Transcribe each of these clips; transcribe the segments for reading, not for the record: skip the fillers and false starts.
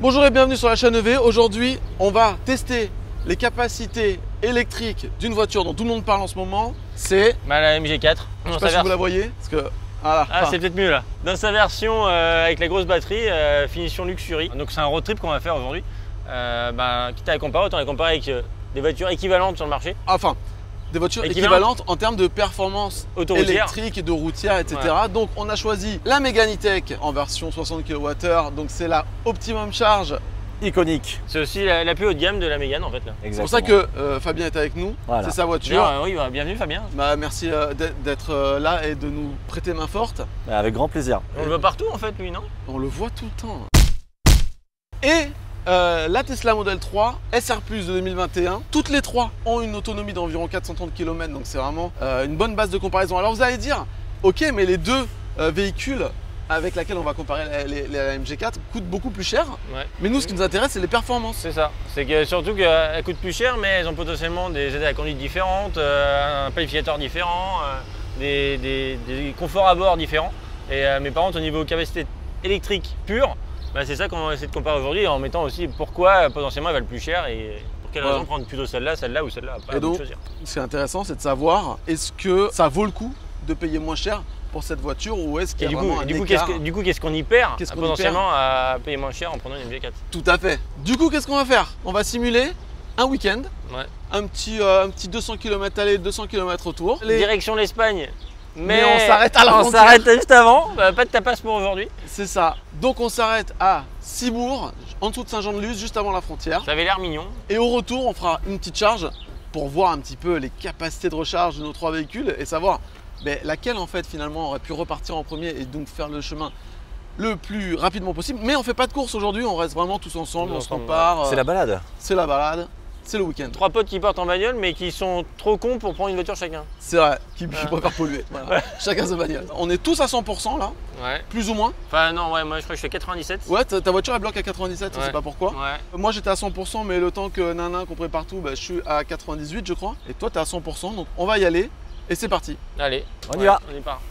Bonjour et bienvenue sur la chaîne EV. Aujourd'hui, on va tester les capacités électriques d'une voiture dont tout le monde parle en ce moment. C'est la MG4. Je sais pas si vous la voyez. Parce que, voilà. Ah, c'est peut-être mieux là. Dans sa version avec la grosse batterie, finition Luxury. Donc c'est un road trip qu'on va faire aujourd'hui. Quitte à la comparer, autant la comparer avec des voitures équivalentes sur le marché. Enfin, des voitures équivalentes en termes de performance électrique et de routière, etc. Ouais. Donc on a choisi la Mégane E-Tech en version 60 kWh. Donc c'est la Optimum Charge iconique. C'est aussi la plus haut de gamme de la Mégane en fait. C'est pour ça que Fabien est avec nous. Voilà. C'est sa voiture. Oui, bienvenue Fabien. Merci d'être là et de nous prêter main forte. Avec grand plaisir. On le voit partout en fait lui, non? On le voit tout le temps. Et la Tesla Model 3 SR Plus de 2021, toutes les trois ont une autonomie d'environ 430 km, donc c'est vraiment une bonne base de comparaison. Alors vous allez dire, ok, mais les deux véhicules avec lesquels on va comparer la MG4 coûtent beaucoup plus cher, ouais. Mais nous ce qui nous intéresse c'est les performances. C'est ça, c'est que surtout qu'elles coûtent plus cher, mais elles ont potentiellement des aides à la conduite différentes, un qualificateur différent, des conforts à bord différents. Et mais par contre au niveau capacité électrique pure, c'est ça qu'on va essayer de comparer aujourd'hui en mettant aussi pourquoi potentiellement elle va le plus cher et pour quelle raison prendre plutôt celle-là ou celle-là. Et donc, ce qui est intéressant, c'est de savoir est-ce que ça vaut le coup de payer moins cher pour cette voiture ou est-ce qu'il y a vraiment un écart. Du coup, qu'est-ce qu'on y perd potentiellement à payer moins cher en prenant une MG4? Tout à fait. Du coup, qu'est-ce qu'on va faire? On va simuler un week-end, un petit 200 km aller, 200 km retour. Direction l'Espagne. Mais on s'arrête à la frontière. On s'arrête juste avant, pas de tapas pour aujourd'hui. C'est ça. Donc on s'arrête à Cibourg, en dessous de Saint-Jean-de-Luz, juste avant la frontière. Ça avait l'air mignon. Et au retour, on fera une petite charge pour voir un petit peu les capacités de recharge de nos trois véhicules et savoir laquelle en fait finalement aurait pu repartir en premier et donc faire le chemin le plus rapidement possible. Mais on fait pas de course aujourd'hui, on reste vraiment tous ensemble, on se compare. C'est la balade. C'est la balade. C'est le week-end. Trois potes qui partent en bagnole mais qui sont trop cons pour prendre une voiture chacun. C'est vrai, qui préfèrent polluer. Voilà. Ouais. Chacun sa bagnole. On est tous à 100% là, plus ou moins. Enfin non, moi je crois que je suis à 97. Ouais, ta voiture elle bloque à 97, je sais pas pourquoi. Ouais. Moi j'étais à 100% mais le temps que Nana qu'on prépare tout, je suis à 98 je crois. Et toi t'es à 100%, donc on va y aller et c'est parti. Allez, on y va. On y part.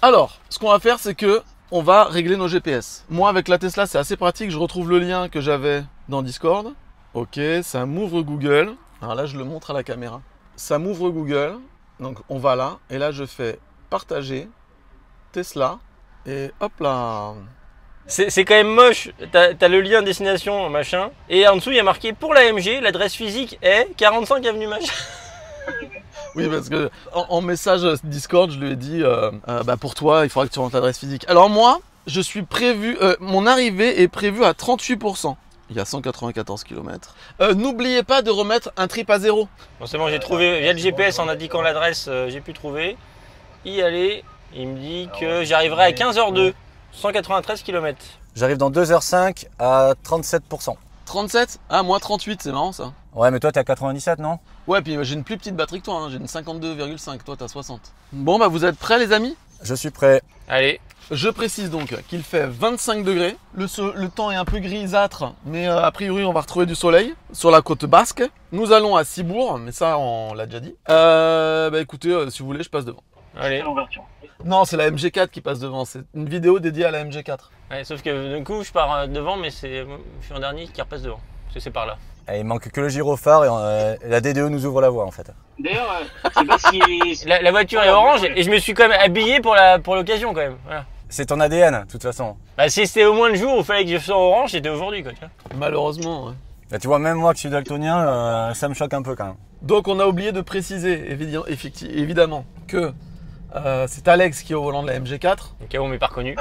Alors, ce qu'on va faire c'est que on va régler nos GPS. Moi avec la Tesla c'est assez pratique, je retrouve le lien que j'avais dans Discord. Ok, ça m'ouvre Google. Alors là je le montre à la caméra. Ça m'ouvre Google, donc on va là et là je fais partager Tesla et hop là. C'est quand même moche, t'as le lien destination machin et en dessous il y a marqué pour la MG, l'adresse physique est 45 avenue machin. Oui, parce que en message Discord, je lui ai dit pour toi, il faudra que tu rentres l'adresse physique. Alors moi, je suis prévu, mon arrivée est prévue à 38%. Il y a 194 km. N'oubliez pas de remettre un trip à zéro. Bon, c'est bon, j'ai trouvé via le GPS en indiquant l'adresse, j'ai pu trouver. Y aller, il me dit que j'arriverai à 15h02, 193 km. J'arrive dans 2h05 à 37%. 37? Ah, moi 38, c'est marrant ça. Ouais, mais toi t'es à 97, non? Ouais, puis j'ai une plus petite batterie que toi, hein. J'ai une 52,5, toi t'as 60. Bon, vous êtes prêts les amis? Je suis prêt. Allez. Je précise donc qu'il fait 25 degrés. Le temps est un peu grisâtre, mais a priori on va retrouver du soleil sur la côte basque. Nous allons à Cibourg, mais ça on l'a déjà dit. Écoutez, si vous voulez, je passe devant. Allez. Non, c'est la MG4 qui passe devant. C'est une vidéo dédiée à la MG4. Ouais, sauf que du coup, je pars devant, mais je suis en dernier qui repasse devant. Parce que c'est par là. Il manque que le gyrophare et la DDE nous ouvre la voie en fait. D'ailleurs, je sais pas si... la voiture est orange et je me suis quand même habillé pour l'occasion quand même. Voilà. C'est ton ADN, de toute façon. Si c'était au moins le jour où il fallait que je sois orange, c'était aujourd'hui quoi. Malheureusement, ouais. Là, tu vois, même moi qui suis daltonien, ça me choque un peu quand même. Donc on a oublié de préciser évidemment que c'est Alex qui est au volant de la MG4. Au cas où on m'est pas reconnu.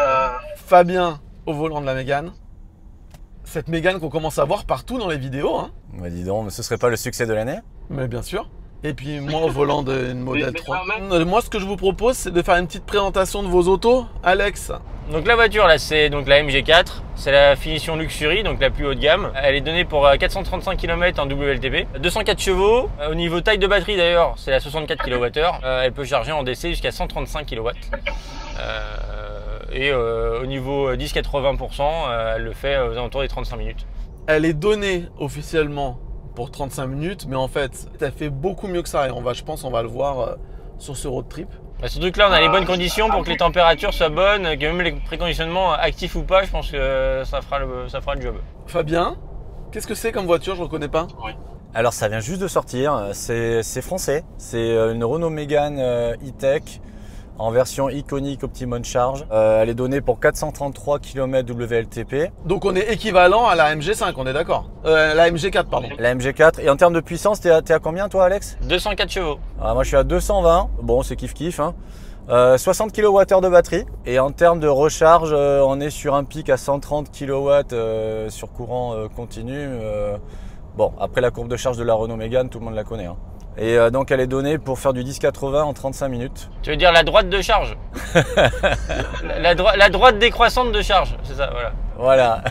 Fabien au volant de la Mégane. Cette Mégane qu'on commence à voir partout dans les vidéos. Hein. Dis donc, mais ce serait pas le succès de l'année? Mais bien sûr. Et puis moi au volant d'une Model 3. Moi ce que je vous propose c'est de faire une petite présentation de vos autos. Alex. Donc la voiture là c'est donc la MG4. C'est la finition Luxury, donc la plus haut de gamme. Elle est donnée pour 435 km en WLTP. 204 chevaux. Au niveau taille de batterie d'ailleurs c'est la 64 kWh. Elle peut charger en DC jusqu'à 135 kW. Et au niveau 10-80%, elle le fait aux alentours des 35 minutes. Elle est donnée officiellement pour 35 minutes, mais en fait, elle fait beaucoup mieux que ça. Et je pense on va le voir sur ce road trip. Bah, surtout que là, on a les bonnes conditions pour que les températures soient bonnes, que même les préconditionnements actifs ou pas, je pense que ça fera le job. Fabien, qu'est-ce que c'est comme voiture? Je ne reconnais pas. Oui. Alors ça vient juste de sortir, c'est français, c'est une Renault Mégane E-Tech en version iconique Optimum Charge. Elle est donnée pour 433 km WLTP. Donc on est équivalent à la MG5, on est d'accord, la MG4 pardon. La MG4, et en termes de puissance, t'es à combien toi Alex? 204 chevaux. Alors, moi je suis à 220, bon c'est kiff hein. 60 kWh de batterie, et en termes de recharge, on est sur un pic à 130 kW sur courant continu. Bon, après la courbe de charge de la Renault Mégane, tout le monde la connaît. Hein. Et donc elle est donnée pour faire du 10-80 en 35 minutes. Tu veux dire la droite de charge? la droite décroissante de charge, c'est ça, voilà. Voilà.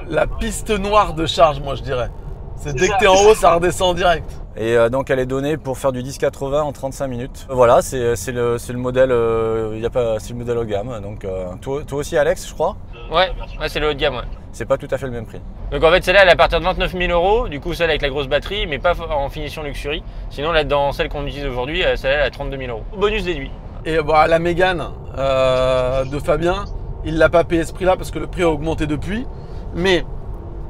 La piste noire de charge, moi je dirais. C'est dès que t'es en haut, ça redescend direct. Et donc elle est donnée pour faire du 10-80 en 35 minutes. Voilà, c'est le modèle, c'est le modèle haut de gamme. Donc toi aussi Alex, je crois. Ouais, c'est le haut de gamme. Ouais. C'est pas tout à fait le même prix. Donc en fait celle-là elle est à partir de 29 000 €, du coup celle avec la grosse batterie, mais pas en finition luxury. Sinon là dans celle qu'on utilise aujourd'hui, celle-là elle est à 32 000 €. Bonus déduit. Et bah, la Mégane de Fabien, il l'a pas payé ce prix-là parce que le prix a augmenté depuis. Mais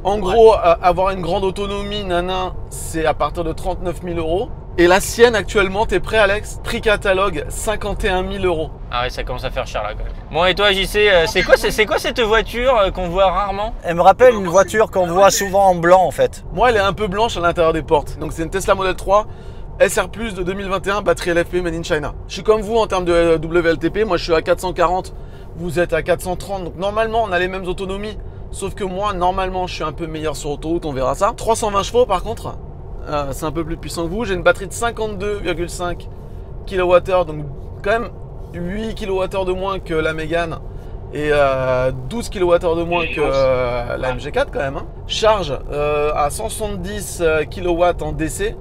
en gros, avoir une grande autonomie, nanan, c'est à partir de 39 000 €. Et la sienne actuellement, t'es prêt Alex? Prix catalogue, 51 000 €. Ah ouais, ça commence à faire cher là quand même. Bon et toi JC, c'est quoi cette voiture qu'on voit rarement? Elle me rappelle une voiture qu'on voit souvent en blanc en fait. Moi, elle est un peu blanche à l'intérieur des portes. Donc c'est une Tesla Model 3 SR Plus de 2021, batterie LFP made in China. Je suis comme vous en termes de WLTP, moi je suis à 440, vous êtes à 430. Donc normalement, on a les mêmes autonomies. Sauf que moi, normalement, je suis un peu meilleur sur autoroute, on verra ça. 320 chevaux par contre, c'est un peu plus puissant que vous. J'ai une batterie de 52,5 kWh, donc quand même 8 kWh de moins que la Mégane et 12 kWh de moins que la MG4 quand même. Hein. Charge à 170 kW en DC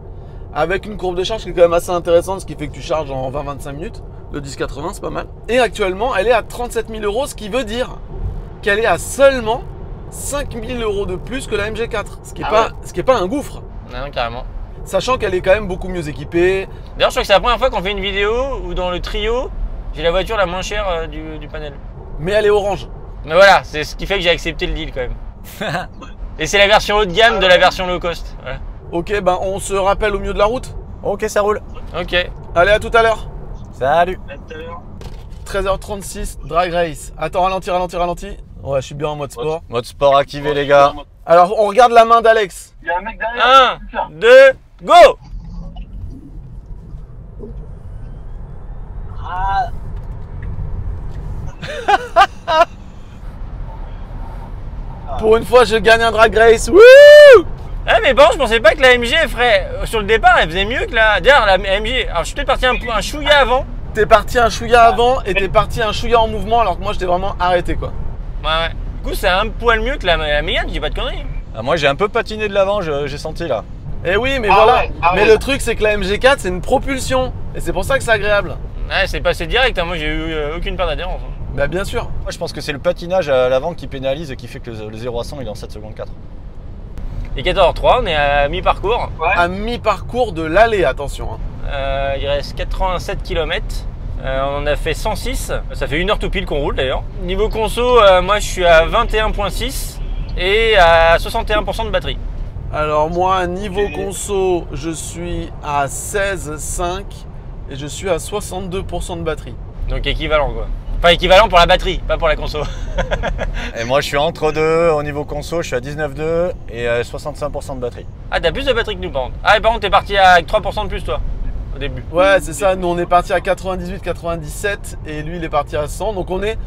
avec une courbe de charge qui est quand même assez intéressante, ce qui fait que tu charges en 20-25 minutes. Le 1080, c'est pas mal. Et actuellement, elle est à 37 000 €, ce qui veut dire qu'elle est à seulement 5 000 € de plus que la MG4, ce qui est pas un gouffre. Non, carrément. Sachant qu'elle est quand même beaucoup mieux équipée. D'ailleurs, je crois que c'est la première fois qu'on fait une vidéo où dans le trio, j'ai la voiture la moins chère du panel. Mais elle est orange. Mais voilà, c'est ce qui fait que j'ai accepté le deal quand même. Et c'est la version haut de gamme de la version low cost. Voilà. Ok, ben on se rappelle au milieu de la route. Ok, ça roule. Ok. Allez, à tout à l'heure. Salut. 13h36, drag race. Attends, ralentis. Ouais, je suis bien en mode sport. Mode sport activé les gars. Alors, on regarde la main d'Alex. Il y a un mec derrière. 1, 2, go! Pour une fois, je gagne un drag race. Wouh! Ah mais bon, je pensais pas que la MG elle ferait. Sur le départ, elle faisait mieux que la. D'ailleurs, la MG. Alors, je suis peut-être parti un chouïa avant. T'es parti un chouïa avant et t'es parti un chouïa en mouvement alors que moi, j'étais vraiment arrêté quoi. Ouais. Du coup, c'est un poil mieux que la Mégane, je dis pas de conneries. Ah, moi j'ai un peu patiné de l'avant, j'ai senti là. Eh oui, mais Ah voilà. ouais, ah mais ouais. le truc, c'est que la MG4, c'est une propulsion. Et c'est pour ça que c'est agréable. Ouais, c'est passé direct, hein. Moi j'ai eu aucune perte d'adhérence. Bah, bien sûr. Moi je pense que c'est le patinage à l'avant qui pénalise et qui fait que le 0 à 100 il est en 7 secondes 4. Et 14h03, on est à mi-parcours. Ouais. À mi-parcours de l'allée, attention. Hein. Il reste 87 km. On a fait 106. Ça fait 1 heure tout pile qu'on roule d'ailleurs. Niveau conso, moi je suis à 21,6 et à 61% de batterie. Alors moi, niveau conso, je suis à 16,5 et je suis à 62% de batterie. Donc équivalent quoi. Enfin équivalent pour la batterie, pas pour la conso. Et moi je suis entre deux, au niveau conso je suis à 19,2 et 65% de batterie. Ah t'as plus de batterie que nous par contre. Ah et par contre t'es parti avec 3% de plus toi, au début. Ouais, c'est ça. Nous, on est parti à 98-97 et lui, il est parti à 100. Donc on est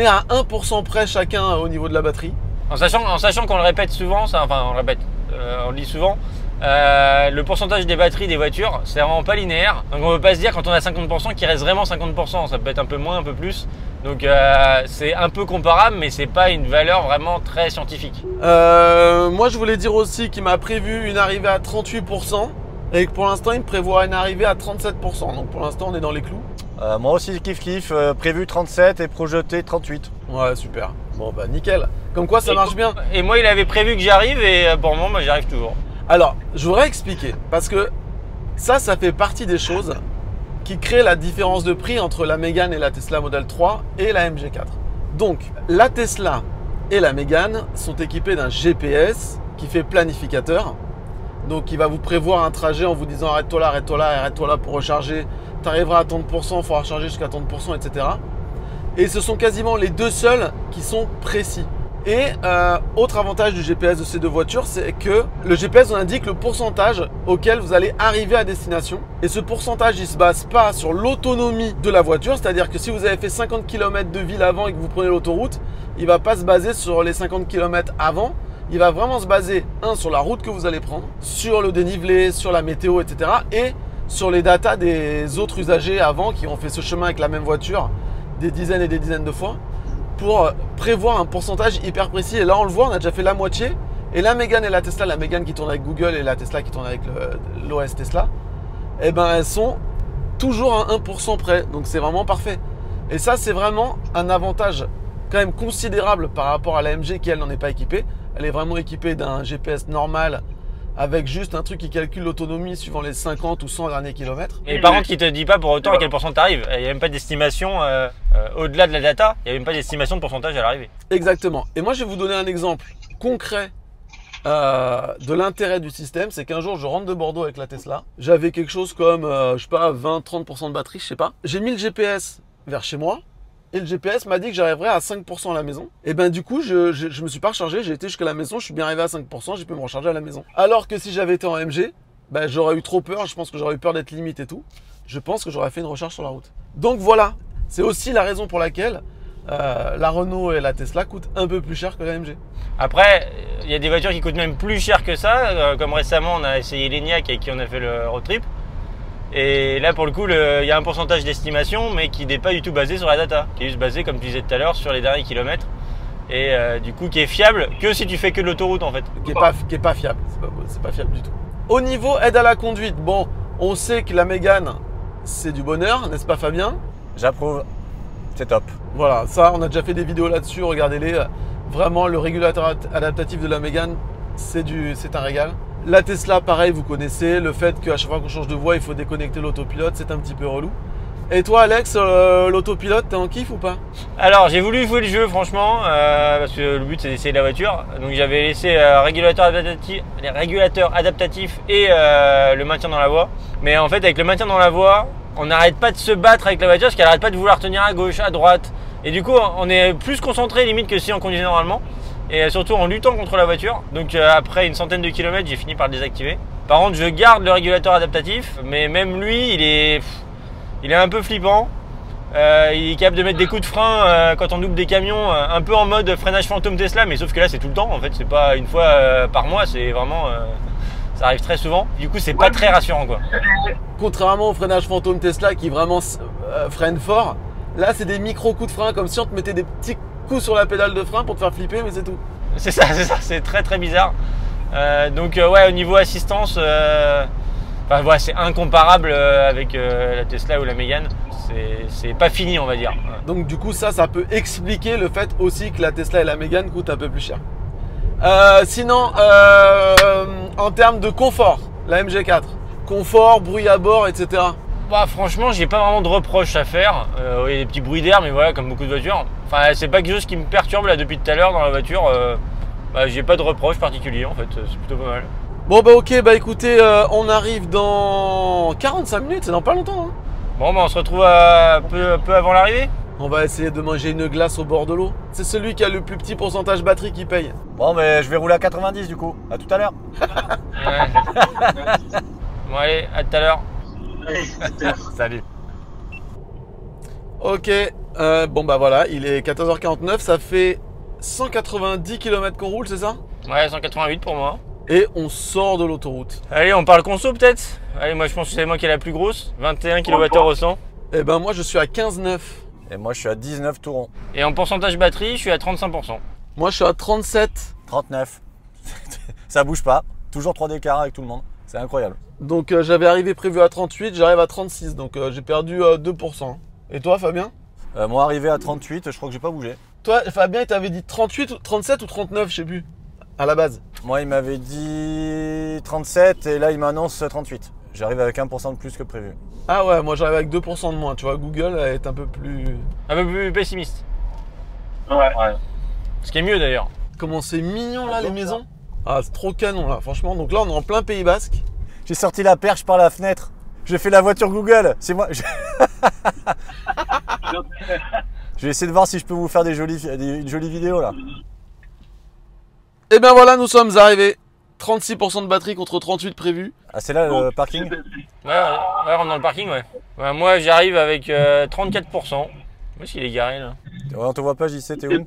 à 1% près chacun au niveau de la batterie. En sachant qu'on le répète souvent, enfin on le répète, on le dit souvent, le pourcentage des batteries des voitures, c'est vraiment pas linéaire. Donc on ne peut pas se dire quand on a 50% qu'il reste vraiment 50%. Ça peut être un peu moins, un peu plus. Donc c'est un peu comparable, mais c'est pas une valeur vraiment très scientifique. Moi, je voulais dire aussi qu'il m'a prévu une arrivée à 38% et que pour l'instant, il me prévoit une arrivée à 37%. Donc pour l'instant, on est dans les clous. Moi aussi kiff, prévu 37 et projeté 38. Ouais, super. Bon, bah nickel. Comme quoi, ça marche bien. Et moi il avait prévu que j'arrive et pour le moment moi, j'y arrive toujours. Alors, je voudrais expliquer parce que ça fait partie des choses qui crée la différence de prix entre la Mégane et la Tesla Model 3 et la MG4. Donc, la Tesla et la Mégane sont équipées d'un GPS qui fait planificateur. Donc, il va vous prévoir un trajet en vous disant arrête-toi là pour recharger. Tu arriveras à 30%, il faudra recharger jusqu'à 30%, etc. Et ce sont quasiment les deux seuls qui sont précis. Et autre avantage du GPS de ces deux voitures, c'est que le GPS vous indique le pourcentage auquel vous allez arriver à destination. Et ce pourcentage, il ne se base pas sur l'autonomie de la voiture. C'est-à-dire que si vous avez fait 50 km de ville avant et que vous prenez l'autoroute, il ne va pas se baser sur les 50 km avant. Il va vraiment se baser, sur la route que vous allez prendre, sur le dénivelé, sur la météo, etc. Et sur les datas des autres usagers avant qui ont fait ce chemin avec la même voiture des dizaines et des dizaines de fois, pour prévoir un pourcentage hyper précis. Et là, on le voit, on a déjà fait la moitié. Et la Mégane et la Tesla, la Mégane qui tourne avec Google et la Tesla qui tourne avec l'OS Tesla, eh ben, elles sont toujours à 1% près. Donc, c'est vraiment parfait. Et ça, c'est vraiment un avantage quand même considérable par rapport à la MG qui, elle, n'en est pas équipée. Elle est vraiment équipée d'un GPS normal avec juste un truc qui calcule l'autonomie suivant les 50 ou 100 derniers kilomètres. Et par contre, qui te dit pas pour autant à quel pourcentage t'arrives. Il n'y a même pas d'estimation au-delà de la data. Il n'y a même pas d'estimation de pourcentage à l'arrivée. Exactement. Et moi, je vais vous donner un exemple concret de l'intérêt du système. C'est qu'un jour, je rentre de Bordeaux avec la Tesla. J'avais quelque chose comme, je sais pas, 20-30% de batterie, je sais pas. J'ai mis le GPS vers chez moi. Et le GPS m'a dit que j'arriverais à 5% à la maison. Et ben du coup, je me suis pas rechargé, j'ai été jusqu'à la maison, je suis bien arrivé à 5%, j'ai pu me recharger à la maison. Alors que si j'avais été en MG, ben, j'aurais eu trop peur, je pense que j'aurais eu peur d'être limite et tout. Je pense que j'aurais fait une recharge sur la route. Donc voilà, c'est aussi la raison pour laquelle la Renault et la Tesla coûtent un peu plus cher que la MG. Après, il y a des voitures qui coûtent même plus cher que ça. Comme récemment, on a essayé l'Enyaq avec qui on a fait le road trip. Et là, pour le coup, il y a un pourcentage d'estimation, mais qui n'est pas du tout basé sur la data, qui est juste basé, comme tu disais tout à l'heure, sur les derniers kilomètres. Et du coup, qui est fiable que si tu fais que de l'autoroute, en fait. Qui est pas fiable, c'est pas fiable du tout. Au niveau aide à la conduite, bon, on sait que la Mégane, c'est du bonheur, n'est-ce pas Fabien? J'approuve, c'est top. Voilà, ça, on a déjà fait des vidéos là-dessus, regardez-les. Vraiment, le régulateur adaptatif de la Mégane, c'est un régal. La Tesla, pareil, vous connaissez, le fait qu'à chaque fois qu'on change de voie, il faut déconnecter l'autopilote, c'est un petit peu relou. Et toi, Alex, l'autopilote, t'es en kiff ou pas? Alors, j'ai voulu jouer le jeu, franchement, parce que le but, c'est d'essayer la voiture. Donc, j'avais laissé les régulateurs adaptatifs et le maintien dans la voie. Mais en fait, avec le maintien dans la voie, on n'arrête pas de se battre avec la voiture parce qu'elle n'arrête pas de vouloir tenir à gauche, à droite. Et du coup, on est plus concentré limite que si on conduisait normalement. Et surtout en luttant contre la voiture. Donc après une centaine de kilomètres, j'ai fini par le désactiver. Par contre, je garde le régulateur adaptatif, mais même lui, il est un peu flippant. Il est capable de mettre des coups de frein quand on double des camions, un peu en mode freinage fantôme Tesla, mais sauf que là, c'est tout le temps. En fait, c'est pas une fois par mois, c'est vraiment, ça arrive très souvent. Du coup, c'est pas très rassurant, quoi. Contrairement au freinage fantôme Tesla qui vraiment freine fort, là, c'est des micro coups de frein, comme si on te mettait des petits sur la pédale de frein pour te faire flipper, mais c'est tout. C'est ça, c'est très très bizarre. Donc ouais, au niveau assistance, ouais, c'est incomparable avec la Tesla ou la Mégane. C'est pas fini, on va dire. Donc du coup, ça peut expliquer le fait aussi que la Tesla et la Mégane coûtent un peu plus cher. Sinon, en termes de confort, la MG4, confort, bruit à bord, etc. Bah, franchement, j'ai pas vraiment de reproches à faire. Il y a des petits bruits d'air, mais voilà, comme beaucoup de voitures. Enfin, c'est pas quelque chose qui me perturbe là depuis tout à l'heure dans la voiture. Bah, j'ai pas de reproches particuliers en fait, c'est plutôt pas mal. Bon bah ok, bah écoutez, on arrive dans 45 minutes, c'est dans pas longtemps. Hein. Bon bah on se retrouve un peu avant l'arrivée. On va essayer de manger une glace au bord de l'eau. C'est celui qui a le plus petit pourcentage batterie qui paye. Bon, mais je vais rouler à 90 du coup. À tout à l'heure. Ouais. Bon allez, à tout à l'heure. Salut. Ok, bon bah voilà, il est 14h49, ça fait 190 km qu'on roule, c'est ça? Ouais, 188 pour moi. Et on sort de l'autoroute. Allez, on parle conso peut-être? Allez, moi je pense que c'est moi qui est la plus grosse, 21 kWh au 100. Et ben moi je suis à 15,9. Et moi je suis à 19 tourons. Et en pourcentage batterie, je suis à 35%. Moi je suis à 37. 39. Ça bouge pas, toujours 3 d'écart avec tout le monde, c'est incroyable. Donc j'avais arrivé prévu à 38, j'arrive à 36, donc j'ai perdu 2%. Et toi Fabien? Moi arrivé à 38, je crois que j'ai pas bougé. Toi Fabien il t'avait dit 38, 37 ou 39, je sais plus, à la base. Moi il m'avait dit 37 et là il m'annonce 38. j'arrive avec 1% de plus que prévu. Ah ouais, moi j'arrive avec 2% de moins. Tu vois, Google est un peu plus pessimiste. Ouais. Ce qui est mieux d'ailleurs. Comment c'est mignon là, les maisons. Ah, c'est trop canon là, franchement. Donc là, on est en plein Pays Basque. J'ai sorti la perche par la fenêtre. J'ai fait la voiture Google. C'est moi. Je vais essayer de voir si je peux vous faire une jolie vidéo là. Et bien voilà, nous sommes arrivés. 36% de batterie contre 38 prévu. Ah, c'est là le parking? Ouais, on est dans le parking, ouais. Moi, j'arrive avec 34%. Où est-ce qu'il est garé là? Ouais, on te voit pas, JC, t'es où?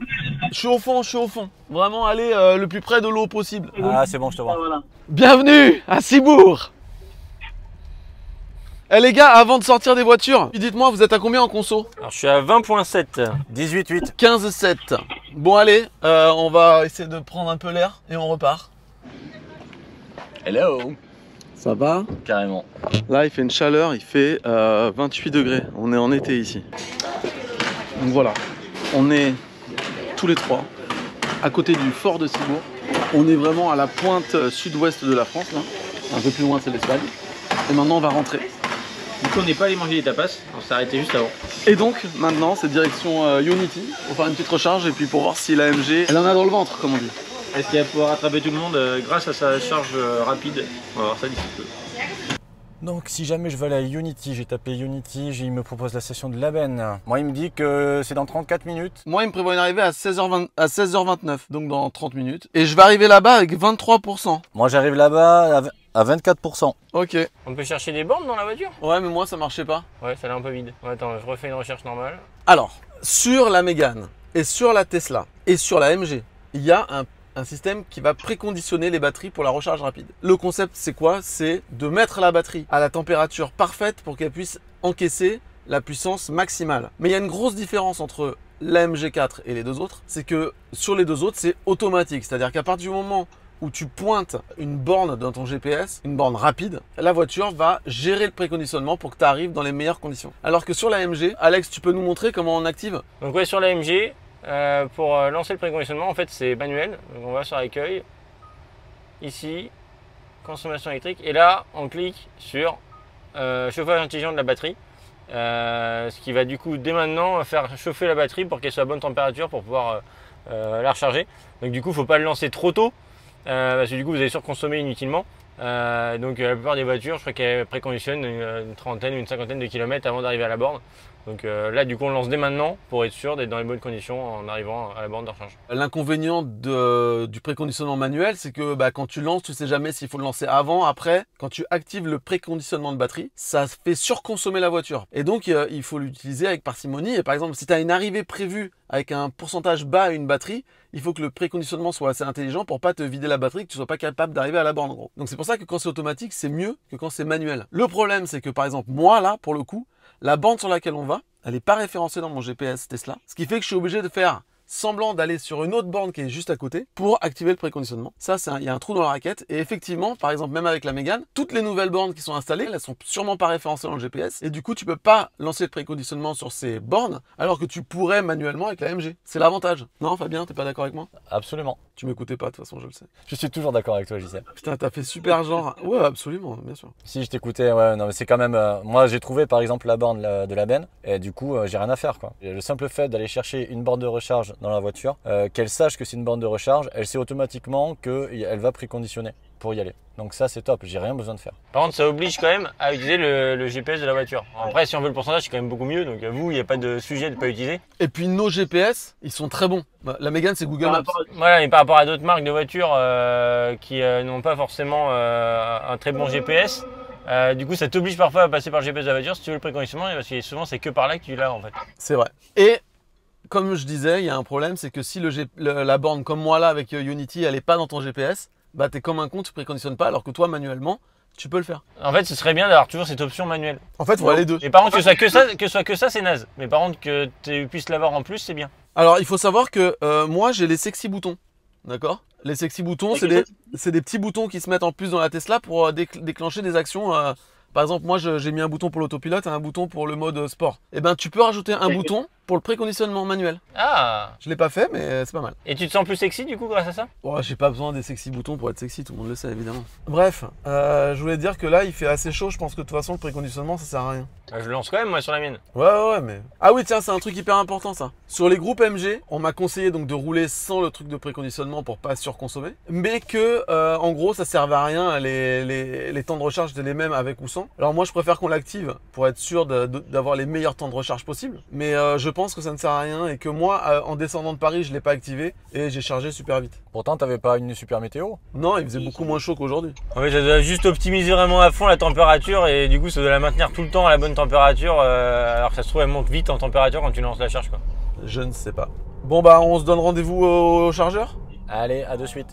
Je suis au fond. Vraiment aller le plus près de l'eau possible. Ah, c'est bon, je te vois. Voilà. Bienvenue à Cibourg. Eh les gars, avant de sortir des voitures, dites-moi, vous êtes à combien en conso? Alors, je suis à 20.7. 18,8. 15,7. Bon allez, on va essayer de prendre un peu l'air et on repart. Hello. Ça va? Carrément. Là, il fait une chaleur, il fait 28 degrés. On est en été ici. Donc voilà, on est tous les trois à côté du fort de Cibourg. On est vraiment à la pointe sud-ouest de la France, là. Un peu plus loin, c'est l'Espagne. Et maintenant, on va rentrer. Du coup, on n'est pas allé manger des tapas. On s'est arrêté juste avant. Et donc, maintenant, c'est direction Unity pour faire une petite recharge et puis pour voir si l'AMG, elle en a dans le ventre, comme on dit. Est-ce qu'il va pouvoir rattraper tout le monde grâce à sa charge rapide? On va voir ça d'ici peu. Donc si jamais je veux aller à Unity, j'ai tapé Unity, il me propose la session de Laben. Moi il me dit que c'est dans 34 minutes. Moi, il me prévoit une arrivée à 16h29, donc dans 30 minutes. Et je vais arriver là-bas avec 23%. Moi j'arrive là-bas à 24%. Ok. On peut chercher des bornes dans la voiture? Ouais, mais moi, ça marchait pas. Ouais, ça a l'air un peu vide. Ouais, attends, je refais une recherche normale. Alors, sur la Mégane et sur la Tesla et sur la MG, il y a un système qui va préconditionner les batteries pour la recharge rapide. Le concept, c'est quoi? C'est de mettre la batterie à la température parfaite pour qu'elle puisse encaisser la puissance maximale. Mais il y a une grosse différence entre la MG4 et les deux autres, c'est que sur les deux autres, c'est automatique. C'est-à-dire qu'à partir du moment où tu pointes une borne dans ton GPS, une borne rapide, la voiture va gérer le préconditionnement pour que tu arrives dans les meilleures conditions. Alors que sur la MG, Alex, tu peux nous montrer comment on active? Donc ouais, sur la MG, pour lancer le préconditionnement, en fait, c'est manuel. Donc on va sur l'accueil, ici, consommation électrique, et là, on clique sur chauffage intelligent de la batterie, ce qui va du coup dès maintenant faire chauffer la batterie pour qu'elle soit à bonne température pour pouvoir la recharger. Donc du coup, il ne faut pas le lancer trop tôt, parce que du coup, vous allez surconsommer inutilement. Donc la plupart des voitures, je crois qu'elles préconditionnent une trentaine ou une cinquantaine de kilomètres avant d'arriver à la borne. Donc là, du coup, on lance dès maintenant pour être sûr d'être dans les bonnes conditions en arrivant à la borne de recharge. L'inconvénient du préconditionnement manuel, c'est que quand tu lances, tu sais jamais s'il faut le lancer avant, après. Quand tu actives le préconditionnement de batterie, ça fait surconsommer la voiture. Et donc, il faut l'utiliser avec parcimonie. Et par exemple, si tu as une arrivée prévue avec un pourcentage bas à une batterie, il faut que le préconditionnement soit assez intelligent pour pas te vider la batterie, que tu sois pas capable d'arriver à la borne en gros. Donc c'est pour ça que quand c'est automatique, c'est mieux que quand c'est manuel. Le problème, c'est que par exemple, moi là, pour le coup, la borne sur laquelle on va, elle n'est pas référencée dans mon GPS Tesla. Ce qui fait que je suis obligé de faire semblant d'aller sur une autre borne qui est juste à côté pour activer le préconditionnement. Ça, il y a un trou dans la raquette. Et effectivement, par exemple, même avec la Mégane, toutes les nouvelles bornes qui sont installées, elles sont sûrement pas référencées dans le GPS. Et du coup, tu peux pas lancer le préconditionnement sur ces bornes, alors que tu pourrais manuellement avec la MG. C'est l'avantage. Non, Fabien, t'es pas d'accord avec moi? Absolument. Tu m'écoutais pas, de toute façon, je le sais. Je suis toujours d'accord avec toi, JC. Putain, t'as fait super genre. Ouais, absolument, bien sûr. Si je t'écoutais, ouais, non, mais c'est quand même. Moi, j'ai trouvé par exemple la borne de la benne, et du coup, j'ai rien à faire quoi. Et le simple fait d'aller chercher une borne de recharge dans la voiture, qu'elle sache que c'est une borne de recharge, elle sait automatiquement qu'elle va préconditionner pour y aller. Donc ça, c'est top. J'ai rien besoin de faire. Par contre, ça oblige quand même à utiliser le GPS de la voiture. Après, si on veut le pourcentage, c'est quand même beaucoup mieux. Donc à vous, il n'y a pas de sujet de ne pas utiliser. Et puis nos GPS, ils sont très bons. La Mégane, c'est Google Maps. Voilà, mais par rapport à d'autres marques de voitures qui n'ont pas forcément un très bon GPS, du coup, ça t'oblige parfois à passer par le GPS de la voiture si tu veux le préconditionnement, parce que souvent, c'est que par là que tu l'as en fait. C'est vrai. Et comme je disais, il y a un problème, c'est que si la borne, comme moi là avec Unity, elle n'est pas dans ton GPS, bah t'es comme un con, tu préconditionnes pas, alors que toi, manuellement, tu peux le faire. En fait, ce serait bien d'avoir toujours cette option manuelle. En fait, il faut aller les deux. Et par contre, que ce soit que ça, c'est naze. Mais par contre, que tu puisses l'avoir en plus, c'est bien. Alors, il faut savoir que moi, j'ai les sexy boutons. D'accord? Les sexy boutons, c'est des petits boutons qui se mettent en plus dans la Tesla pour déclencher des actions. Par exemple, moi, j'ai mis un bouton pour l'autopilote et un bouton pour le mode sport. Et ben, tu peux rajouter un bouton pour le préconditionnement manuel. Ah. Je l'ai pas fait, mais c'est pas mal. Et tu te sens plus sexy du coup grâce à ça? Oh, j'ai pas besoin des sexy boutons pour être sexy, tout le monde le sait évidemment. Bref, je voulais dire que là il fait assez chaud, je pense que de toute façon le préconditionnement ça sert à rien. Je le lance quand même moi sur la mienne. Ouais, mais... Ah oui tiens, c'est un truc hyper important ça. Sur les groupes MG, on m'a conseillé donc de rouler sans le truc de préconditionnement pour pas surconsommer. Mais que en gros ça servait à rien, les temps de recharge étaient les mêmes avec ou sans. Alors moi je préfère qu'on l'active pour être sûr d'avoir les meilleurs temps de recharge possibles. Mais je pense que ça ne sert à rien et que moi en descendant de Paris je l'ai pas activé et j'ai chargé super vite. Pourtant, t'avais pas une super météo? Non, il faisait beaucoup moins chaud qu'aujourd'hui. En fait, ça doit juste optimiser vraiment à fond la température et du coup ça doit la maintenir tout le temps à la bonne température alors que ça se trouve elle monte vite en température quand tu lances la charge quoi. Je ne sais pas. Bon bah on se donne rendez-vous au chargeur. Allez, à de suite.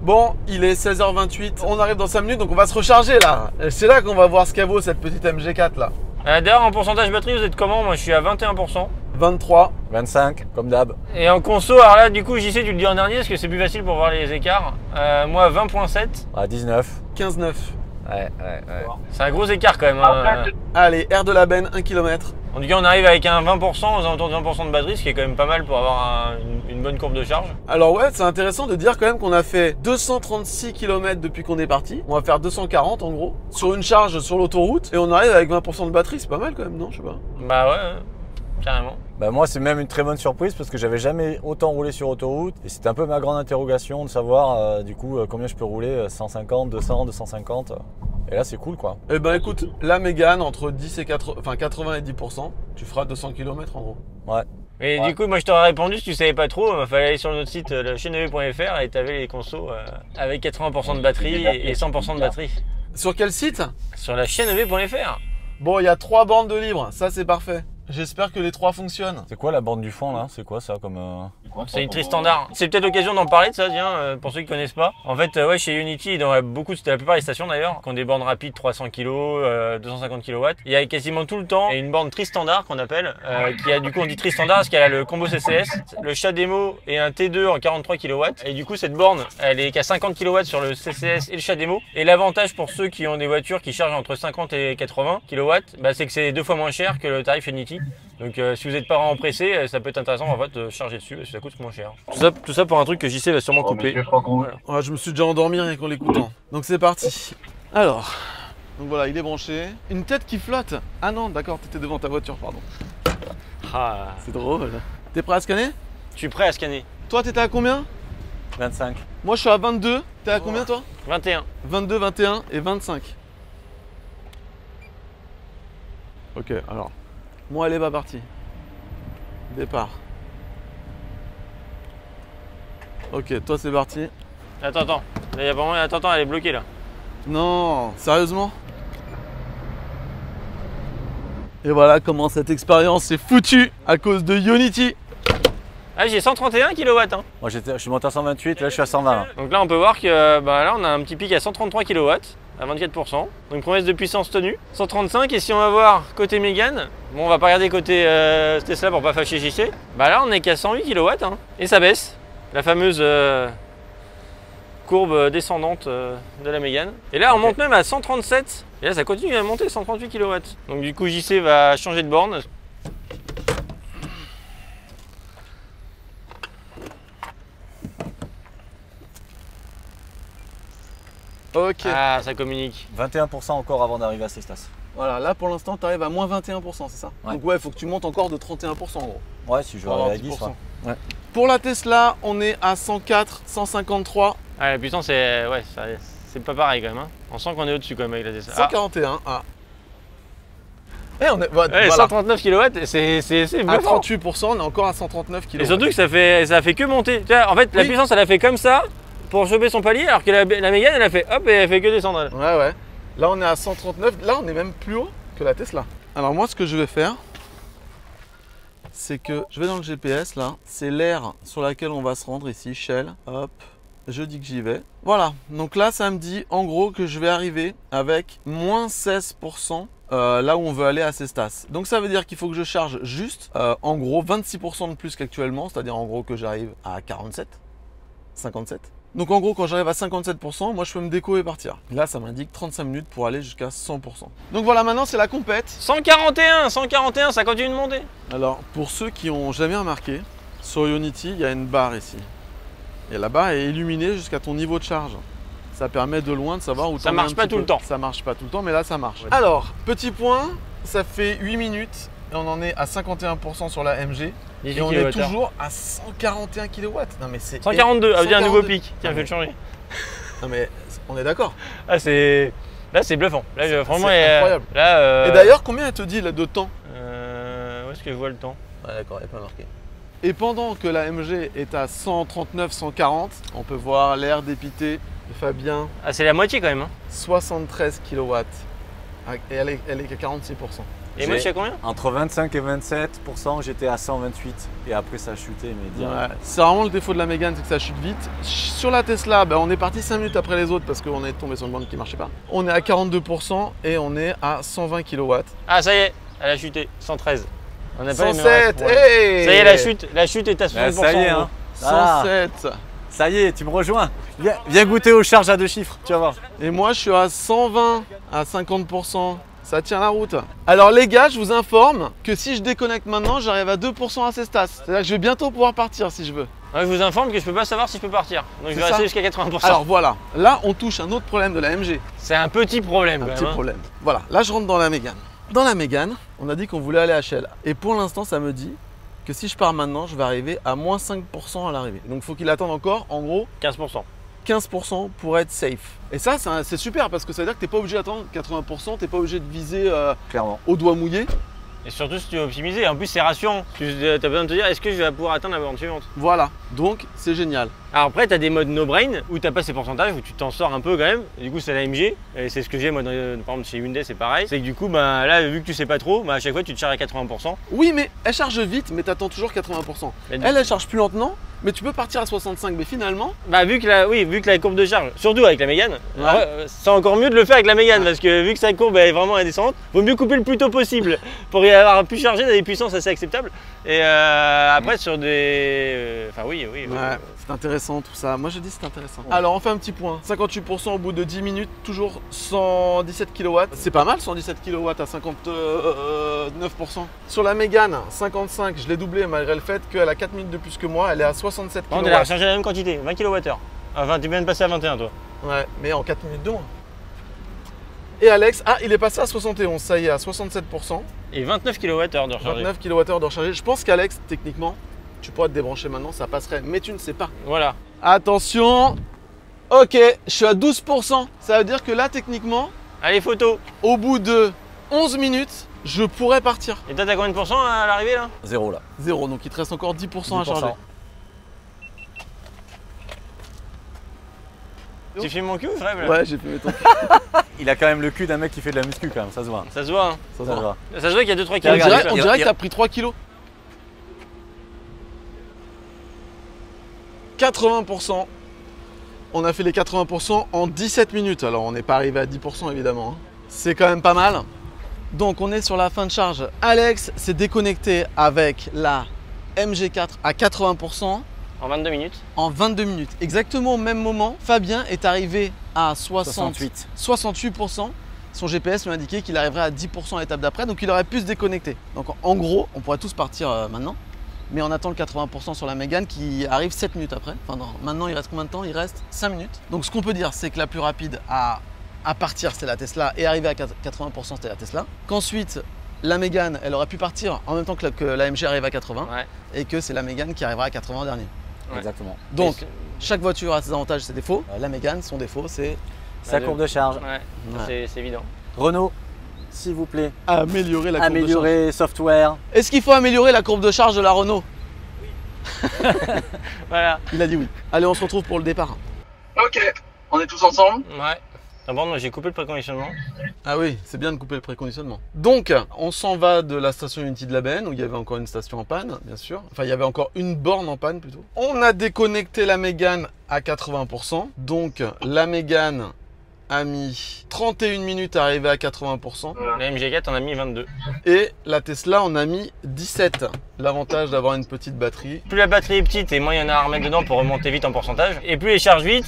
Bon, il est 16h28, on arrive dans 5 minutes donc on va se recharger là. C'est là qu'on va voir ce qu'elle vaut cette petite MG4 là. D'ailleurs en pourcentage batterie vous êtes comment? Moi je suis à 21%. 23. 25, comme d'hab. Et en conso, alors là du coup JC tu le dis en dernier parce que c'est plus facile pour voir les écarts. Moi 20.7. À 19. 15,9. Ouais. C'est un gros écart quand même. Hein. Allez, air de la benne, 1 km. En tout cas on arrive avec un 20%, aux alentours de 20% de batterie, ce qui est quand même pas mal pour avoir une bonne courbe de charge. Alors ouais, c'est intéressant de dire quand même qu'on a fait 236 km depuis qu'on est parti. On va faire 240 en gros, sur une charge sur l'autoroute. Et on arrive avec 20% de batterie, c'est pas mal quand même, non? Je sais pas. Bah ouais, carrément. Bah moi c'est même une très bonne surprise parce que j'avais jamais autant roulé sur autoroute et c'était un peu ma grande interrogation de savoir du coup combien je peux rouler, 150, 200, 250 et là c'est cool quoi. Eh ben écoute, la Mégane entre 10 et 80 et 10%, tu feras 200 km en gros. Ouais. Et du coup moi je t'aurais répondu si tu savais pas trop, il fallait aller sur notre site chaînev.fr et t'avais les consos avec 80% de batterie et 100% de batterie. Sur quel site? Sur la chaînev.fr. Bon, il y a 3 bornes de libre, ça c'est parfait. J'espère que les 3 fonctionnent. C'est quoi la bande du fond là? C'est quoi ça comme... C'est une Tristandard. C'est peut-être l'occasion d'en parler de ça, tiens, pour ceux qui connaissent pas. En fait, ouais, chez Unity, dans la plupart des stations d'ailleurs, qui ont des bornes rapides 300 kg, 250 kW, il y a quasiment tout le temps une borne Tristandard qu'on appelle, qui a du coup on dit Tristandard parce qu'elle a le combo CCS, le chat démo et un T2 en 43 kW. Et du coup cette borne, elle est qu'à 50 kW sur le CCS et le chat démo. Et l'avantage pour ceux qui ont des voitures qui chargent entre 50 et 80 kW, bah, c'est que c'est 2 fois moins cher que le tarif Unity. Donc si vous n'êtes pas vraiment pressé, ça peut être intéressant en fait de charger dessus parce que ça coûte moins cher. Tout ça pour un truc que JC va sûrement couper. Voilà. Ouais, je me suis déjà endormi rien qu'en l'écoutant. Donc c'est parti. Alors, donc voilà, il est branché. Une tête qui flotte. Ah non, d'accord, t'étais devant ta voiture, pardon. Ah, C'est drôle. T'es prêt à scanner? je suis prêt à scanner. Toi, t'étais à combien? 25. Moi, je suis à 22. T'es à combien toi? 21. 22, 21 et 25. Ok, alors. Moi, elle est pas partie. Départ. Ok, toi, c'est parti. Attends. Là, y a pas moyen. Attends, elle est bloquée là. Non, sérieusement? Et voilà comment cette expérience est foutue à cause de Unity. Ah, j'ai 131 kW. Hein. Moi je suis monté à 128, là je suis à 120. Donc là, on peut voir que bah, là, on a un petit pic à 133 kW, à 24%. Donc promesse de puissance tenue. 135, et si on va voir côté Mégane, bon, on va pas regarder côté Tesla pour pas fâcher JC. Bah là, on est qu'à 108 kW. Hein. Et ça baisse. La fameuse courbe descendante de la Mégane. Et là, on monte même à 137. Et là, ça continue à monter 138 kW. Donc du coup, JC va changer de borne. Ok. Ah, ça communique. 21% encore avant d'arriver à Cestas. Voilà, là pour l'instant, tu arrives à moins 21%, c'est ça? Ouais. Donc ouais, il faut que tu montes encore de 31% en gros. Ouais, si je vais Pour avoir arriver à 10. 10%. Ouais. Pour la Tesla, on est à 104, 153, Ah, la puissance, c'est pas pareil quand même. Hein. On sent qu'on est au-dessus quand même avec la Tesla. 141. Ah. Et on est, Ah, ouais, voilà. 139 kW, c'est À bluffant. 38%, on est encore à 139 kg. Et surtout que ça fait que monter. Tu vois, en fait, la Oui. puissance, elle a fait comme ça pour choper son palier, alors que la Mégane, elle a fait hop et elle fait que descendre. Elle. Ouais. Là, on est à 139. Là, on est même plus haut que la Tesla. Alors moi, ce que je vais faire, c'est que je vais dans le GPS là. C'est l'aire sur laquelle on va se rendre ici, Shell. Hop, je dis que j'y vais. Voilà. Donc là, ça me dit en gros que je vais arriver avec moins 16%. Là où on veut aller à Cestas. Donc ça veut dire qu'il faut que je charge juste en gros 26% de plus qu'actuellement, c'est-à-dire en gros que j'arrive à 47, 57. Donc en gros, quand j'arrive à 57%, moi je peux me déco et partir. Là, ça m'indique 35 minutes pour aller jusqu'à 100%. Donc voilà, maintenant c'est la compète. 141, 141, ça continue de monter. Alors, pour ceux qui ont jamais remarqué, sur Ionity, il y a une barre ici. Et la barre est illuminée jusqu'à ton niveau de charge. Ça permet de loin de savoir où Ça marche pas tout le temps. Ça marche pas tout le temps, mais là ça marche. Alors, petit point, ça fait 8 minutes et on en est à 51% sur la MG. 18 Et on est kWh. toujours à 141 kW. Non mais c'est 142, ça veut dire un nouveau 142. pic. Tiens, je vais le changer. Non mais on est d'accord. Ah, c'est. Là, c'est bluffant. Là, franchement, c'est incroyable. Là, Et d'ailleurs, combien elle te dit là, de temps? où est-ce que je vois le temps? Ouais, d'accord, il n'y a pas marqué. Et pendant que la MG est à 139, 140, on peut voir l'air dépité de Fabien, Ah, c'est la moitié quand même. Hein. 73 kW. Et elle est qu'à 46%. Et moi, je sais combien? Entre 25 et 27%, j'étais à 128 et après ça a chuté, mais direct. Ouais. C'est vraiment le défaut de la Mégane, c'est que ça chute vite. Sur la Tesla, on est parti 5 minutes après les autres parce qu'on est tombé sur une bande qui ne marchait pas. On est à 42% et on est à 120 kW. Ah, ça y est, elle a chuté. 113. On n'a pas les mêmes 107, rêves. hey Ça y est, la chute est à 60%. Bah, ça y est, en gros. hein. Ah, 107. ça y est, tu me rejoins. Viens goûter aux charges à 2 chiffres, tu vas voir. Et moi, je suis à 120, à 50%. Ça tient la route. Alors les gars, je vous informe que si je déconnecte maintenant, j'arrive à 2% à Cestas. C'est-à-dire que je vais bientôt pouvoir partir si je veux. Ouais, je vous informe que je peux pas savoir si je peux partir. Donc je vais C'est rester ça. jusqu'à 80%. Alors voilà, là on touche un autre problème de la MG. c'est un petit problème Un quand petit même. Hein. problème. Voilà, là je rentre dans la Mégane. Dans la Mégane, on a dit qu'on voulait aller à Shell. Et pour l'instant, ça me dit que si je pars maintenant, je vais arriver à moins 5% à l'arrivée. Donc il faut qu'il attende encore, en gros, 15%. 15% pour être safe. Et ça, c'est super parce que ça veut dire que tu n'es pas obligé d'attendre 80%, tu n'es pas obligé de viser Clairement. au doigt mouillé. Et surtout si tu veux optimiser. En plus, c'est rassurant. Tu as besoin de te dire est-ce que je vais pouvoir atteindre la borne suivante. Voilà, donc c'est génial. Alors après, tu as des modes no-brain où tu pas ces pourcentages, où tu t'en sors un peu quand même. Et du coup, c'est la MG. Et c'est ce que j'ai moi, par exemple, chez Hyundai, c'est pareil. C'est que du coup, là, vu que tu sais pas trop, à chaque fois, tu te charges à 80%. Oui, mais elle charge vite, mais tu attends toujours 80%. Mais Elle charge plus lentement, mais tu peux partir à 65. Mais finalement, Vu que la courbe de charge, surtout avec la Mégane, c'est encore mieux de le faire avec la Mégane parce que vu que sa courbe est vraiment indescendante, vaut mieux couper le plus tôt possible pour y avoir pu charger dans des puissances assez acceptables. Et après sur des, oui. c'est intéressant tout ça. Moi je dis c'est intéressant. Alors on fait un petit point. 58% au bout de 10 minutes, toujours 117 kW. C'est pas mal 117 kW à 59%. Sur la Mégane, 55, je l'ai doublé malgré le fait qu'elle a 4 minutes de plus que moi, elle est à 67 Non, kW. elle a rechargé la même quantité, 20 kWh. Enfin, tu viens de passer à 21 toi. Ouais, mais en 4 minutes de moins. Et Alex, il est passé à 71, ça y est, à 67%. Et 29 kWh de recharger. 29 kWh de recharger. Je pense qu'Alex, techniquement, tu pourrais te débrancher maintenant, ça passerait, mais tu ne sais pas. Voilà. Attention. Ok, je suis à 12%. Ça veut dire que là, techniquement, Allez, photo. au bout de 11 minutes, je pourrais partir. Et toi, t'as combien de pourcents à l'arrivée là? 0 là. 0, donc il te reste encore 10% à charger. Tu filmes mon cul, frère? Ouais, j'ai fait mes temps. Il a quand même le cul d'un mec qui fait de la muscu quand même, ça se voit. Ça se voit. Hein. Ça Ça se va. voit. Ça se voit qu'il y a 2-3 On kg. dirait, il- que t'as pris 3 kilos. 80%. On a fait les 80% en 17 minutes. Alors on n'est pas arrivé à 10% évidemment. Hein. C'est quand même pas mal. Donc on est sur la fin de charge. Alex s'est déconnecté avec la MG4 à 80% En 22 minutes. en 22 minutes. Exactement au même moment, Fabien est arrivé à 68. 68%. Son GPS lui indiquait qu'il arriverait à 10% à l'étape d'après, donc il aurait pu se déconnecter. Donc en gros, on pourrait tous partir maintenant, mais on attend le 80% sur la Mégane qui arrive 7 minutes après. Enfin, non, maintenant, il reste combien de temps? Il reste 5 minutes. Donc ce qu'on peut dire, c'est que la plus rapide à partir, c'était la Tesla, et arriver à 80%, c'était la Tesla. Qu'ensuite, la Mégane, elle aurait pu partir en même temps que la MG arrive à 80, Ouais. et que c'est la Mégane qui arrivera à 80 en dernier. Ouais. Exactement. Donc, chaque voiture a ses avantages et ses défauts. La Mégane, son défaut, c'est Sa courbe de charge. Ouais, Ouais. c'est évident. Renault, s'il vous plaît, améliorer la courbe de charge. améliorer software. Est-ce qu'il faut améliorer la courbe de charge de la Renault? Voilà. Il a dit oui. Allez, on se retrouve pour le départ. Ok, on est tous ensemble. Ouais. D'abord, moi j'ai coupé le préconditionnement. Ah oui, c'est bien de couper le préconditionnement. Donc, on s'en va de la station Unity de la Benne, où il y avait encore une station en panne, bien sûr. Enfin, il y avait encore une borne en panne plutôt. On a déconnecté la Mégane à 80%. Donc, la Mégane a mis 31 minutes à arriver à 80%. La MG4 en a mis 22. Et la Tesla en a mis 17. L'avantage d'avoir une petite batterie. Plus la batterie est petite et moins il y en a à remettre dedans pour remonter vite en pourcentage. Et plus elle charge vite,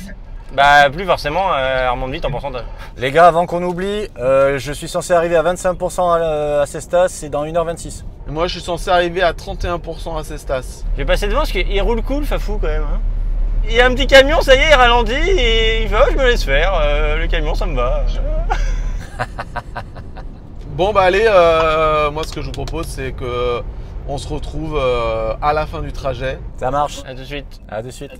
bah plus forcément elle remonte vite en pourcentage. Les gars, avant qu'on oublie, je suis censé arriver à 25% à Cestas, c'est dans 1h26. Et moi je suis censé arriver à 31% à Cestas. Je vais passer devant parce qu'il roule cool, Fafou quand même. Hein. Il y a un petit camion, ça y est, il ralentit et il fait oh, je me laisse faire, le camion ça me va. Bon bah allez, moi ce que je vous propose c'est que on se retrouve à la fin du trajet. Ça marche. A tout de suite. À de suite.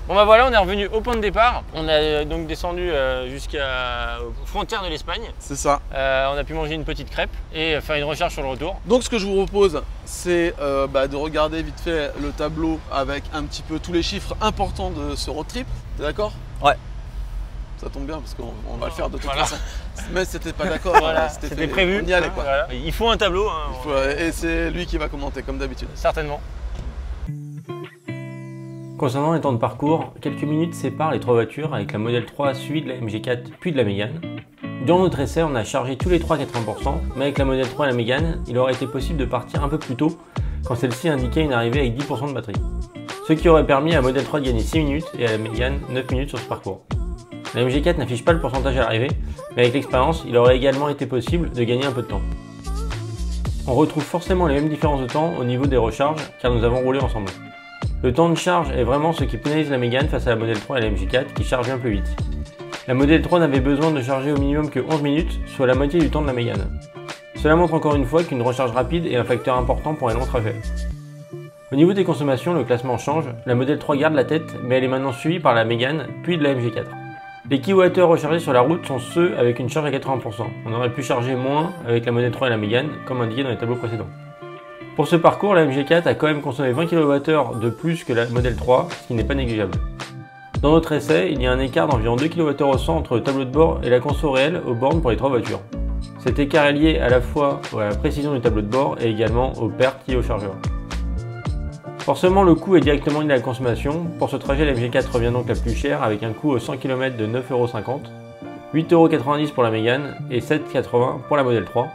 Bon bah voilà, on est revenu au point de départ. On a donc descendu jusqu'aux frontières de l'Espagne. C'est ça. On a pu manger une petite crêpe et faire une recharge sur le retour. Donc ce que je vous propose c'est de regarder vite fait le tableau avec un petit peu tous les chiffres importants de ce road trip. T'es d'accord? Ouais. Ça tombe bien parce qu'on va le faire de toute Voilà. façon. Mais c'était pas d'accord. Voilà, c'était prévu. On y allait quoi. Voilà. Il faut un tableau. Hein, Et c'est lui qui va commenter comme d'habitude. Certainement. Concernant les temps de parcours, quelques minutes séparent les trois voitures avec la Model 3 suivie de la MG4 puis de la Mégane. Durant notre essai, on a chargé tous les trois 80%, mais avec la Model 3 et la Mégane, il aurait été possible de partir un peu plus tôt quand celle-ci indiquait une arrivée avec 10% de batterie. Ce qui aurait permis à la Model 3 de gagner 6 minutes et à la Mégane 9 minutes sur ce parcours. La MG4 n'affiche pas le pourcentage à l'arrivée, mais avec l'expérience, il aurait également été possible de gagner un peu de temps. On retrouve forcément les mêmes différences de temps au niveau des recharges car nous avons roulé ensemble. Le temps de charge est vraiment ce qui pénalise la Mégane face à la Model 3 et la MG4 qui chargent bien plus vite. La Model 3 n'avait besoin de charger au minimum que 11 minutes, soit la moitié du temps de la Mégane. Cela montre encore une fois qu'une recharge rapide est un facteur important pour un long trajet. Au niveau des consommations, le classement change, la Model 3 garde la tête, mais elle est maintenant suivie par la Mégane puis de la MG4. Les kilowattheures rechargés sur la route sont ceux avec une charge à 80%. On aurait pu charger moins avec la Model 3 et la Mégane, comme indiqué dans les tableaux précédents. Pour ce parcours, la MG4 a quand même consommé 20 kWh de plus que la Model 3, ce qui n'est pas négligeable. Dans notre essai, il y a un écart d'environ 2 kWh au 100 entre le tableau de bord et la conso réelle aux bornes pour les trois voitures. Cet écart est lié à la fois à la précision du tableau de bord et également aux pertes liées au chargeur. Forcément, le coût est directement lié à la consommation. Pour ce trajet, la MG4 revient donc la plus chère avec un coût au 100 km de 9,50 €, 8,90 € pour la Mégane et 7,80 € pour la Model 3.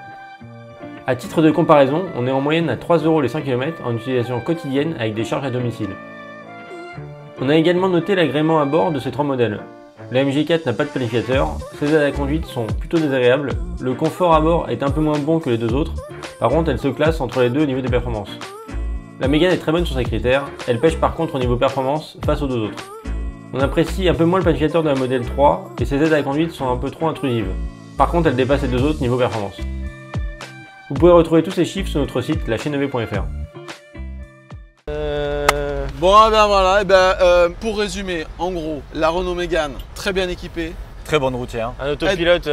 A titre de comparaison, on est en moyenne à 3 € les 100 km en utilisation quotidienne avec des charges à domicile. On a également noté l'agrément à bord de ces trois modèles. La MG4 n'a pas de qualificateur, ses aides à la conduite sont plutôt désagréables, le confort à bord est un peu moins bon que les deux autres, par contre elle se classe entre les deux au niveau des performances. La Mégane est très bonne sur ses critères, elle pêche par contre au niveau performance face aux deux autres. On apprécie un peu moins le planificateur de la Model 3 et ses aides à la conduite sont un peu trop intrusives. Par contre elle dépasse les deux autres niveau performance. Vous pouvez retrouver tous ces chiffres sur notre site lachaîneve.fr. Bon, ben voilà, pour résumer, en gros, la Renault Mégane, très bien équipée. Très bonne routière. Un autopilote,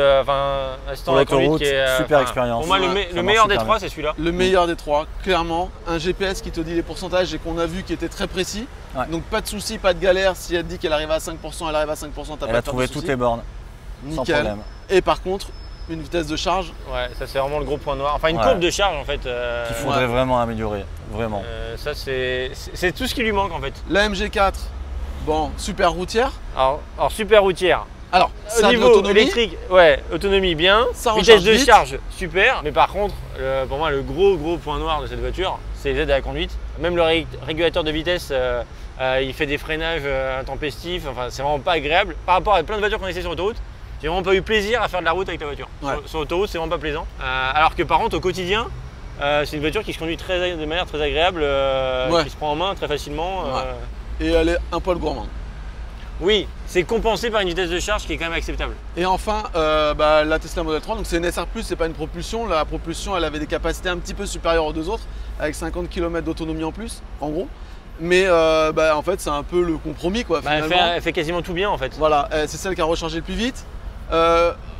assistant Pour à la conduite l'autoroute, qui est super expérience. Pour moi, le meilleur des trois, c'est celui-là. Le meilleur des trois, clairement. Un GPS qui te dit les pourcentages et qu'on a vu qui était très précis. Ouais. Donc pas de souci, pas de galère. Si elle te dit qu'elle arrive à 5%, elle arrive à 5%, t'as Elle pas a de trouvé soucis. toutes les bornes, sans Nickel. problème. Et par contre, une vitesse de charge. Ouais, ça c'est vraiment le gros point noir. Enfin, une Ouais. courbe de charge en fait. Qu'il faudrait vraiment améliorer, vraiment. Ça c'est tout ce qui lui manque en fait. La MG4, bon, super routière. Alors super routière. Alors, Au ça a de niveau l'autonomie. électrique, ouais, autonomie bien. Ça Vitesse recharge de vite. charge, super. Mais par contre, pour moi, le gros point noir de cette voiture, c'est les aides à la conduite. Même le régulateur de vitesse, il fait des freinages intempestifs. Enfin, c'est vraiment pas agréable. Par rapport à plein de voitures qu'on a essayé sur autoroute, j'ai vraiment pas eu plaisir à faire de la route avec la voiture. Ouais. Sur autoroute, c'est vraiment pas plaisant. Alors que par contre, au quotidien, c'est une voiture qui se conduit de manière très agréable, Ouais. qui se prend en main très facilement. Ouais. Et elle est un poil gourmande. Oui, c'est compensé par une vitesse de charge qui est quand même acceptable. Et enfin, la Tesla Model 3, donc c'est une SR+, c'est pas une propulsion. La propulsion, elle avait des capacités un petit peu supérieures aux deux autres, avec 50 km d'autonomie en plus, en gros. Mais en fait, c'est un peu le compromis, quoi, finalement. Elle fait quasiment tout bien en fait. Voilà, c'est celle qui a rechargé le plus vite.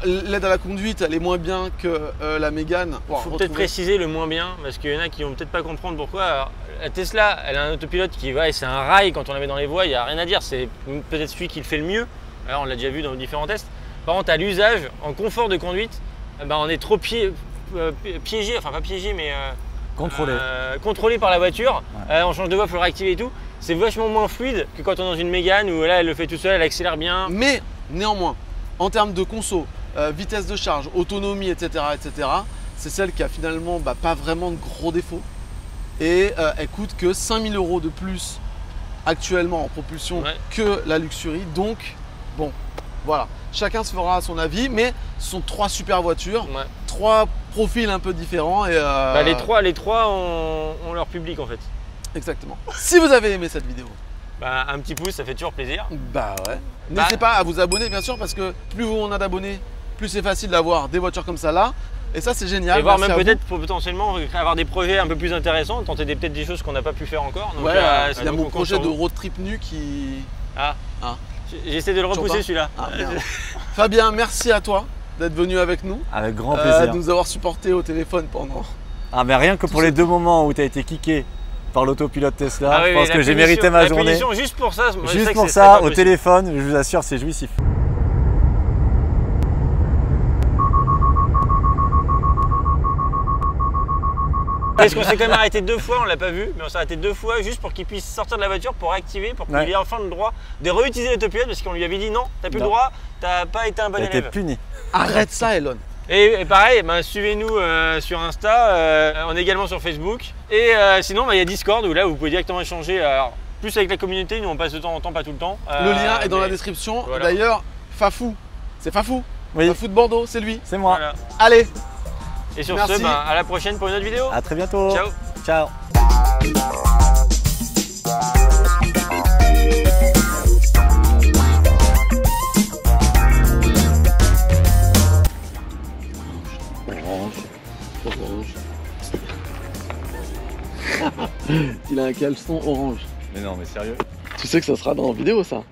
L'aide à la conduite, elle est moins bien que la Mégane. Il faut peut-être préciser le moins bien, parce qu'il y en a qui vont peut-être pas comprendre pourquoi. Alors, la Tesla, elle a un autopilote qui va, et c'est un rail quand on la met dans les voies, il n'y a rien à dire, c'est peut-être celui qui le fait le mieux. Alors on l'a déjà vu dans différents tests. Par contre, à l'usage, en confort de conduite, on est trop piégé, enfin pas piégé, mais contrôlé par la voiture. Ouais. On change de voie, il faut le réactiver et tout. C'est vachement moins fluide que quand on est dans une Mégane où là, elle le fait tout seul, elle accélère bien. Mais néanmoins, En termes de conso, vitesse de charge, autonomie, etc., c'est celle qui a finalement pas vraiment de gros défauts. Et elle coûte que 5 000 € de plus actuellement en propulsion que la Luxury. Donc, bon, voilà. Chacun se fera son avis, mais ce sont 3 super voitures, 3 profils un peu différents. Et les trois ont leur public en fait. Exactement. Si vous avez aimé cette vidéo, un petit pouce, ça fait toujours plaisir. N'hésitez pas à vous abonner, bien sûr, parce que plus on a d'abonnés, plus c'est facile d'avoir des voitures comme ça là. Et ça, c'est génial. Et voir même peut-être potentiellement avoir des projets un peu plus intéressants, tenter peut-être des choses qu'on n'a pas pu faire encore. Donc, il y a mon projet de road trip nu qui... J'essaie de le repousser celui-là. Fabien, merci à toi d'être venu avec nous. Avec grand plaisir. De nous avoir supporté au téléphone pendant... mais rien que pour les 2 moments où tu as été kické par l'autopilote Tesla, je pense que j'ai mérité ma journée. Juste pour ça, juste pour ça, au téléphone, je vous assure, c'est jouissif. Parce qu'on s'est quand même arrêté 2 fois, on l'a pas vu, mais on s'est arrêté 2 fois juste pour qu'il puisse sortir de la voiture, pour réactiver, pour qu'il ait enfin le droit de réutiliser l'autopilote, parce qu'on lui avait dit non, t'as plus le droit, t'as pas été un bon élève. T'as été puni. Arrête ça, Elon. Et pareil, suivez-nous sur Insta, on est également sur Facebook. Et sinon, il y a Discord où là vous pouvez directement échanger. Alors, plus avec la communauté, nous on passe de temps en temps, pas tout le temps. Le lien est dans la description. Voilà. D'ailleurs, Fafou, c'est Fafou. Oui. Fafou de Bordeaux, c'est lui. C'est moi. Voilà. Allez. Et sur ce, à la prochaine pour une autre vidéo. À très bientôt. Ciao. Ciao. Orange. Il a un caleçon orange. Mais non, mais sérieux? Tu sais que ça sera dans la vidéo ça.